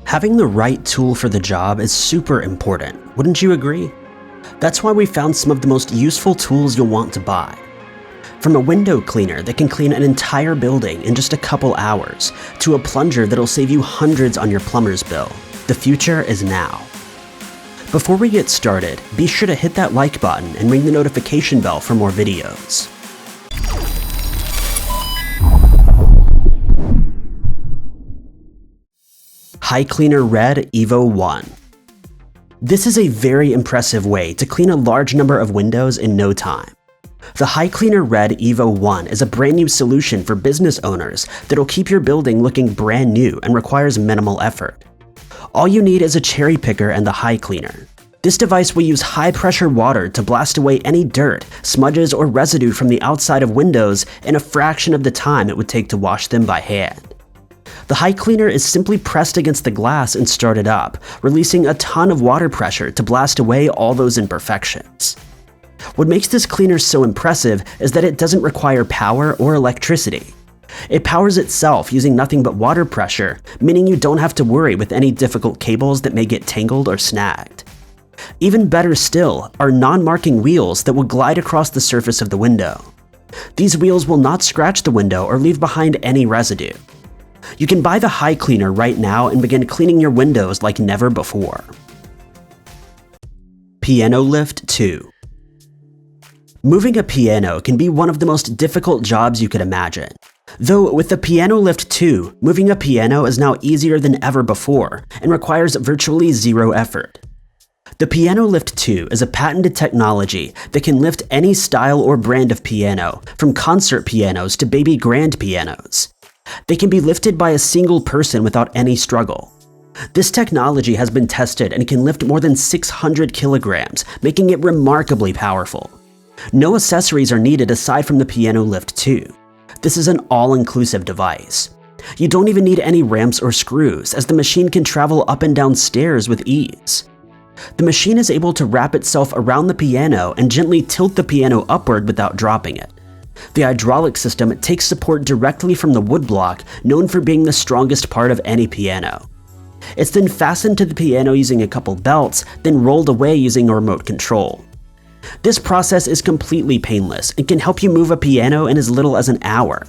Having the right tool for the job is super important, wouldn't you agree? That's why we found some of the most useful tools you'll want to buy. From a window cleaner that can clean an entire building in just a couple hours, to a plunger that'll save you hundreds on your plumber's bill, the future is now. Before we get started, be sure to hit that like button and ring the notification bell for more videos. hyCLEANER Red EVO I. This is a very impressive way to clean a large number of windows in no time. The hyCLEANER Red EVO I is a brand new solution for business owners that'll keep your building looking brand new and requires minimal effort. All you need is a cherry picker and the hyCLEANER. This device will use high-pressure water to blast away any dirt, smudges, or residue from the outside of windows in a fraction of the time it would take to wash them by hand. The hyCLEANER is simply pressed against the glass and started up, releasing a ton of water pressure to blast away all those imperfections. What makes this cleaner so impressive is that it doesn't require power or electricity. It powers itself using nothing but water pressure, meaning you don't have to worry with any difficult cables that may get tangled or snagged. Even better still are non-marking wheels that will glide across the surface of the window. These wheels will not scratch the window or leave behind any residue. You can buy the hyCLEANER right now and begin cleaning your windows like never before. Pianolift 2. Moving a piano can be one of the most difficult jobs you could imagine. Though with the Pianolift 2, moving a piano is now easier than ever before and requires virtually zero effort. The Pianolift 2 is a patented technology that can lift any style or brand of piano, from concert pianos to baby grand pianos. They can be lifted by a single person without any struggle. This technology has been tested and can lift more than 600 kilograms, making it remarkably powerful. No accessories are needed aside from the Pianolift 2. This is an all-inclusive device. You don't even need any ramps or screws, as the machine can travel up and down stairs with ease. The machine is able to wrap itself around the piano and gently tilt the piano upward without dropping it. The hydraulic system takes support directly from the woodblock, known for being the strongest part of any piano. It's then fastened to the piano using a couple belts, then rolled away using a remote control. This process is completely painless and can help you move a piano in as little as an hour.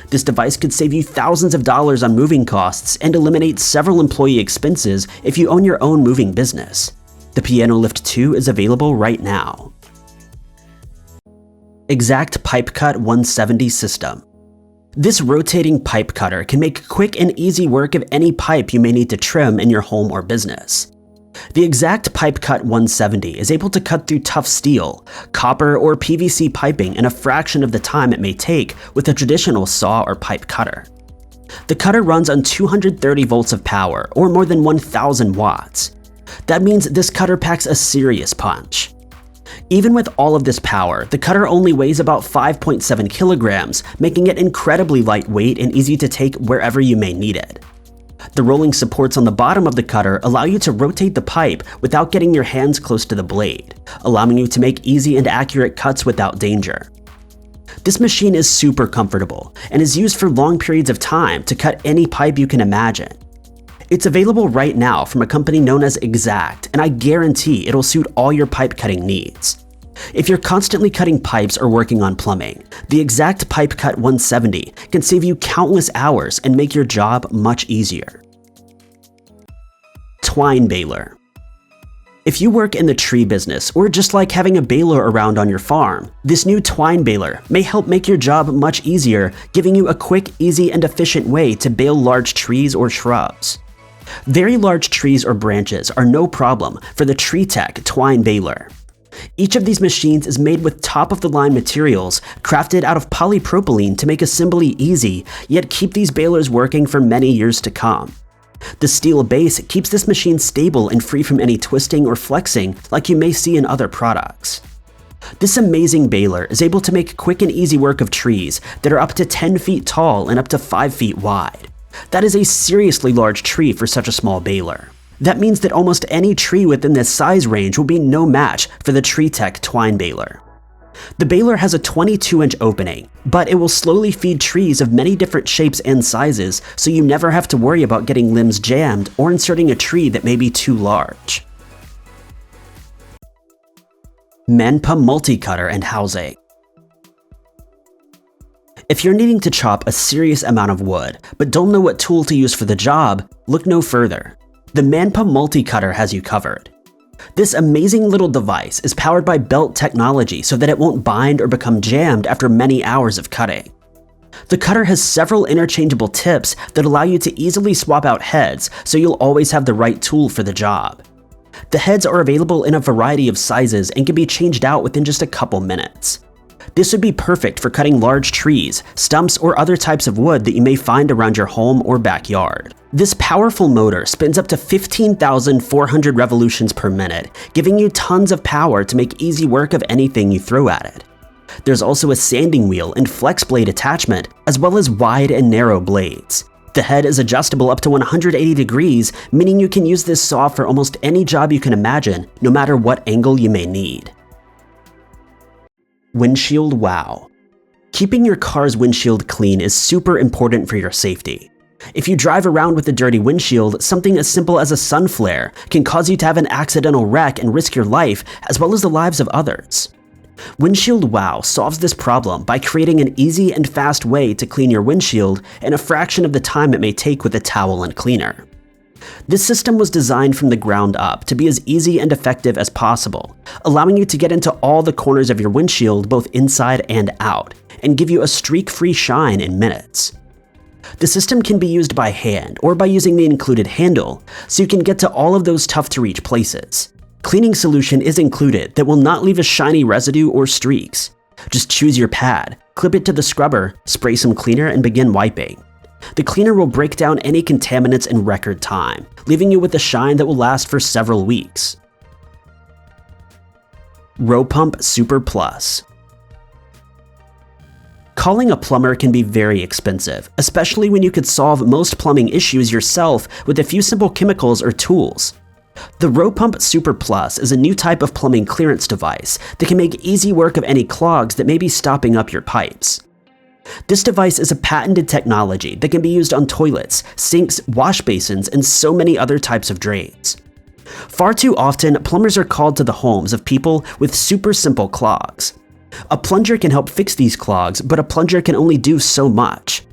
This device could save you thousands of dollars on moving costs and eliminate several employee expenses if you own your own moving business. The Pianolift 2 is available right now. Exact PipeCut 170 system. This rotating pipe cutter can make quick and easy work of any pipe you may need to trim in your home or business. The Exact PipeCut 170 is able to cut through tough steel, copper, or PVC piping in a fraction of the time it may take with a traditional saw or pipe cutter. The cutter runs on 230 volts of power, or more than 1,000 watts. That means this cutter packs a serious punch. Even with all of this power, the cutter only weighs about 5.7 kilograms, making it incredibly lightweight and easy to take wherever you may need it. The rolling supports on the bottom of the cutter allow you to rotate the pipe without getting your hands close to the blade, allowing you to make easy and accurate cuts without danger. This machine is super comfortable and is used for long periods of time to cut any pipe you can imagine. It's available right now from a company known as Exact, and I guarantee it'll suit all your pipe cutting needs. If you're constantly cutting pipes or working on plumbing, the Exact PipeCut 170 can save you countless hours and make your job much easier. Twine Baler. If you work in the tree business or just like having a baler around on your farm, this new Twine Baler may help make your job much easier, giving you a quick, easy, and efficient way to bale large trees or shrubs. Very large trees or branches are no problem for the TreeTech Twine Baler. Each of these machines is made with top-of-the-line materials crafted out of polypropylene to make assembly easy, yet keep these balers working for many years to come. The steel base keeps this machine stable and free from any twisting or flexing like you may see in other products. This amazing baler is able to make quick and easy work of trees that are up to 10 feet tall and up to 5 feet wide. That is a seriously large tree for such a small baler. That means that almost any tree within this size range will be no match for the TreeTech Twine Baler. The baler has a 22-inch opening, but it will slowly feed trees of many different shapes and sizes, so you never have to worry about getting limbs jammed or inserting a tree that may be too large. Manpa multi-cutter and housing. If you're needing to chop a serious amount of wood, but don't know what tool to use for the job, look no further. The Manpa multi-cutter has you covered. This amazing little device is powered by belt technology so that it won't bind or become jammed after many hours of cutting. The cutter has several interchangeable tips that allow you to easily swap out heads, so you'll always have the right tool for the job. The heads are available in a variety of sizes and can be changed out within just a couple minutes. This would be perfect for cutting large trees, stumps, or other types of wood that you may find around your home or backyard. This powerful motor spins up to 15,400 revolutions per minute, giving you tons of power to make easy work of anything you throw at it. There's also a sanding wheel and flex blade attachment, as well as wide and narrow blades. The head is adjustable up to 180 degrees, meaning you can use this saw for almost any job you can imagine, no matter what angle you may need. WindshieldWow. Keeping your car's windshield clean is super important for your safety. If you drive around with a dirty windshield, something as simple as a sun flare can cause you to have an accidental wreck and risk your life, as well as the lives of others. WindshieldWow solves this problem by creating an easy and fast way to clean your windshield in a fraction of the time it may take with a towel and cleaner. This system was designed from the ground up to be as easy and effective as possible, allowing you to get into all the corners of your windshield both inside and out, and give you a streak-free shine in minutes. The system can be used by hand or by using the included handle, so you can get to all of those tough-to-reach places. Cleaning solution is included that will not leave a shiny residue or streaks. Just choose your pad, clip it to the scrubber, spray some cleaner, and begin wiping. The cleaner will break down any contaminants in record time, leaving you with a shine that will last for several weeks. ROPUMP Super Plus. Calling a plumber can be very expensive, especially when you could solve most plumbing issues yourself with a few simple chemicals or tools. The ROPUMP Super Plus is a new type of plumbing clearance device that can make easy work of any clogs that may be stopping up your pipes. This device is a patented technology that can be used on toilets, sinks, wash basins, and so many other types of drains. Far too often, plumbers are called to the homes of people with super simple clogs. A plunger can help fix these clogs, but a plunger can only do so much.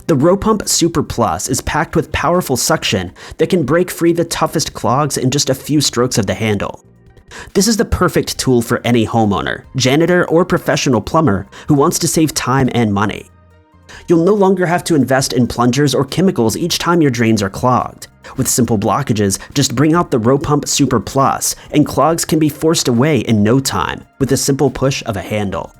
The ROPUMP Super Plus is packed with powerful suction that can break free the toughest clogs in just a few strokes of the handle. This is the perfect tool for any homeowner, janitor, or professional plumber who wants to save time and money. You'll no longer have to invest in plungers or chemicals each time your drains are clogged. With simple blockages, just bring out the ROPUMP Super Plus, and clogs can be forced away in no time with a simple push of a handle.